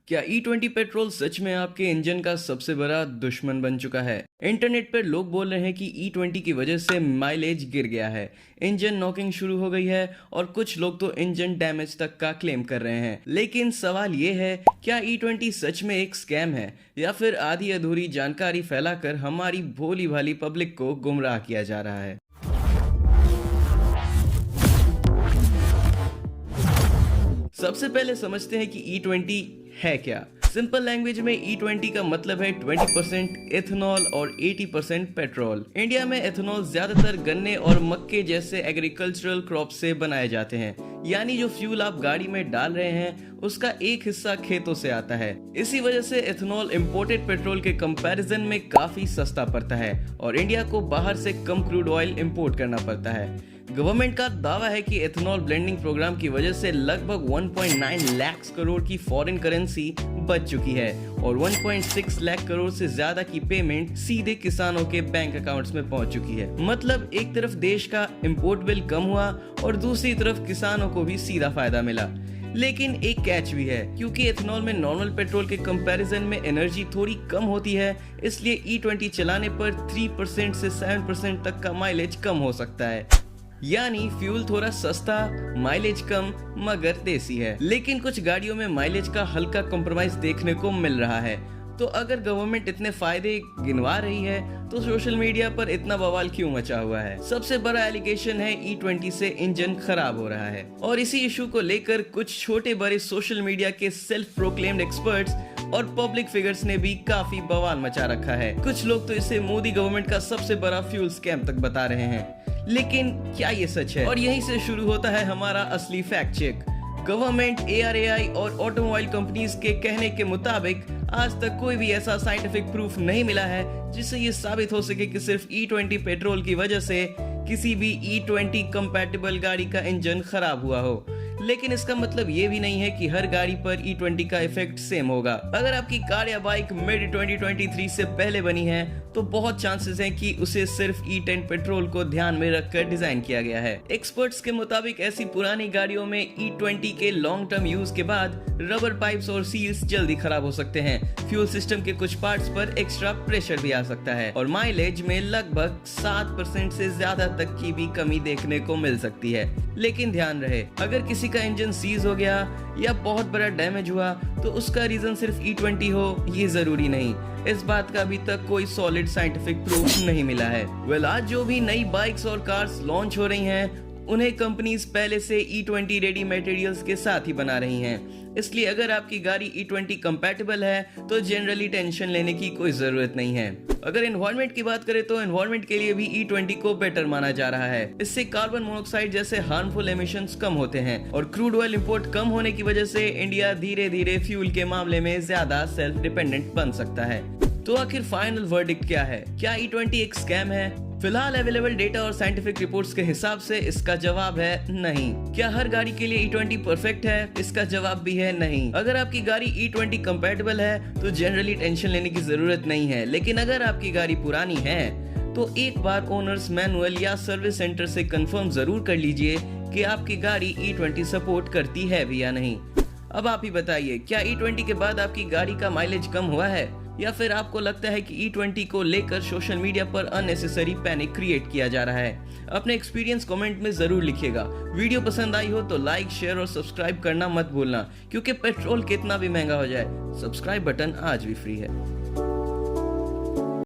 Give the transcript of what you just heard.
क्या E20 petrol सच में आपके इंजन का सबसे बड़ा दुश्मन बन चुका है? इंटरनेट पर लोग बोल रहे हैं कि E20 की वजह से माइलेज गिर गया है, इंजन नॉकिंग शुरू हो गई है और कुछ लोग तो इंजन डैमेज तक का क्लेम कर रहे हैं। लेकिन सवाल ये है, क्या E20 सच में एक स्कैम है या फिर आधी अधूरी जानकारी फैलाकर हमारी भोली भाली पब्लिक को गुमराह किया जा रहा है? सबसे पहले समझते हैं कि E20 है क्या। सिंपल लैंग्वेज में E20 का मतलब है 20% एथेनॉल और 80% पेट्रोल। इंडिया में एथेनॉल ज्यादातर गन्ने और मक्के जैसे एग्रीकल्चरल क्रॉप से बनाए जाते हैं, यानी जो फ्यूल आप गाड़ी में डाल रहे हैं उसका एक हिस्सा खेतों से आता है। इसी वजह से एथेनॉल इंपोर्टेड पेट्रोल के कंपैरिजन में काफी सस्ता पड़ता है और इंडिया को बाहर से कम क्रूड ऑयल इंपोर्ट करना पड़ता है। गवर्नमेंट का दावा है कि एथेनॉल ब्लेंडिंग प्रोग्राम की वजह से लगभग 1.9 लाख करोड़ की फॉरेन करेंसी बच चुकी है और 1.6 लाख करोड़ से ज्यादा की पेमेंट सीधे किसानों के बैंक अकाउंट्स में पहुंच चुकी है। मतलब एक तरफ देश का इंपोर्ट बिल कम हुआ और दूसरी तरफ किसानों को भी सीधा फायदा मिला। लेकिन एक कैच भी है, क्योंकि एथेनॉल में नॉर्मल पेट्रोल के कंपैरिजन में एनर्जी थोड़ी कम होती है, इसलिए E20 चलाने पर 3% से 7% तक का माइलेज कम हो सकता है। यानी फ्यूल थोड़ा सस्ता, माइलेज कम, मगर देसी है। लेकिन कुछ गाड़ियों में माइलेज का हल्का कॉम्प्रोमाइज देखने को मिल रहा है। तो अगर गवर्नमेंट इतने फायदे गिनवा रही है तो सोशल मीडिया पर इतना बवाल क्यों मचा हुआ है? सबसे बड़ा एलिगेशन है E20 से इंजन खराब हो रहा है और इसी इशू को लेकर कुछ छोटे बड़े सोशल मीडिया के सेल्फ प्रोक्लेम्ड एक्सपर्ट्स और पब्लिक फिगर्स ने भी काफी बवाल मचा रखा है। कुछ लोग तो इसे मोदी गवर्नमेंट का सबसे बड़ा फ्यूल स्कैम तक बता रहे हैं। लेकिन क्या ये सच है? और यहीं से शुरू होता है हमारा असली फैक्ट चेक। गवर्नमेंट, ARAI और ऑटोमोबाइल कंपनीज के कहने के मुताबिक आज तक कोई भी ऐसा साइंटिफिक प्रूफ नहीं मिला है जिससे ये साबित हो सके कि सिर्फ E20 पेट्रोल की वजह से किसी भी E20 कंपैटिबल गाड़ी का इंजन खराब हुआ हो। लेकिन इसका मतलब ये भी नहीं है कि हर गाड़ी पर E20 का इफेक्ट सेम होगा। अगर आपकी कार या बाइक मिड 2023 से पहले बनी है तो बहुत चांसेस हैं कि उसे सिर्फ E10 पेट्रोल को ध्यान में रखकर डिजाइन किया गया है। एक्सपर्ट्स के मुताबिक ऐसी पुरानी गाड़ियों में E20 के लॉन्ग टर्म यूज के बाद रबर पाइप्स और सील्स जल्दी खराब हो सकते हैं, फ्यूल सिस्टम के कुछ पार्ट्स पर एक्स्ट्रा प्रेशर भी आ सकता है और माइलेज में लगभग 7% से ज्यादा तक की भी कमी देखने को मिल सकती है। लेकिन ध्यान रहे, अगर किसी का इंजन सीज हो गया या बहुत बड़ा डैमेज हुआ तो उसका रीजन सिर्फ E20 हो ये जरूरी नहीं। इस बात का अभी तक कोई सॉलिड साइंटिफिक प्रूफ नहीं मिला है। आज जो भी नई बाइक्स और कार्स लॉन्च हो रही हैं उन्हें कंपनीज पहले से E20 रेडी मटेरियल्स के साथ ही बना रही हैं। इसलिए अगर आपकी गाड़ी E20 कंपैटिबल है तो जनरली टेंशन लेने की कोई जरूरत नहीं है। अगर एनवायरनमेंट की बात करें तो एनवायरनमेंट के लिए भी E20 को बेटर माना जा रहा है। इससे कार्बन मोनोऑक्साइड जैसे हार्मफुल एमिशंस कम होते हैं और क्रूड ऑयल इंपोर्ट कम होने की वजह से इंडिया धीरे धीरे फ्यूल के मामले में ज्यादा सेल्फ डिपेंडेंट बन सकता है। तो आखिर फाइनल वर्डिक्ट क्या है? क्या E20 एक स्कैम है? फिलहाल अवेलेबल डेटा और साइंटिफिक रिपोर्ट्स के हिसाब से इसका जवाब है नहीं। क्या हर गाड़ी के लिए E20 परफेक्ट है? इसका जवाब भी है नहीं। अगर आपकी गाड़ी E20 कंपैटिबल है तो जनरली टेंशन लेने की जरूरत नहीं है। लेकिन अगर आपकी गाड़ी पुरानी है तो एक बार ओनर्स मैनुअल या सर्विस सेंटर से कंफर्म जरूर कर लीजिए कि आपकी गाड़ी E20 सपोर्ट करती है भी या नहीं। अब आप ही बताइए, क्या E20 के बाद आपकी गाड़ी का माइलेज कम हुआ है या फिर आपको लगता है कि E20 को लेकर सोशल मीडिया पर अननेसेसरी पैनिक क्रिएट किया जा रहा है? अपने एक्सपीरियंस कमेंट में जरूर लिखिएगा। वीडियो पसंद आई हो तो लाइक, शेयर और सब्सक्राइब करना मत भूलना, क्योंकि पेट्रोल कितना भी महंगा हो जाए सब्सक्राइब बटन आज भी फ्री है।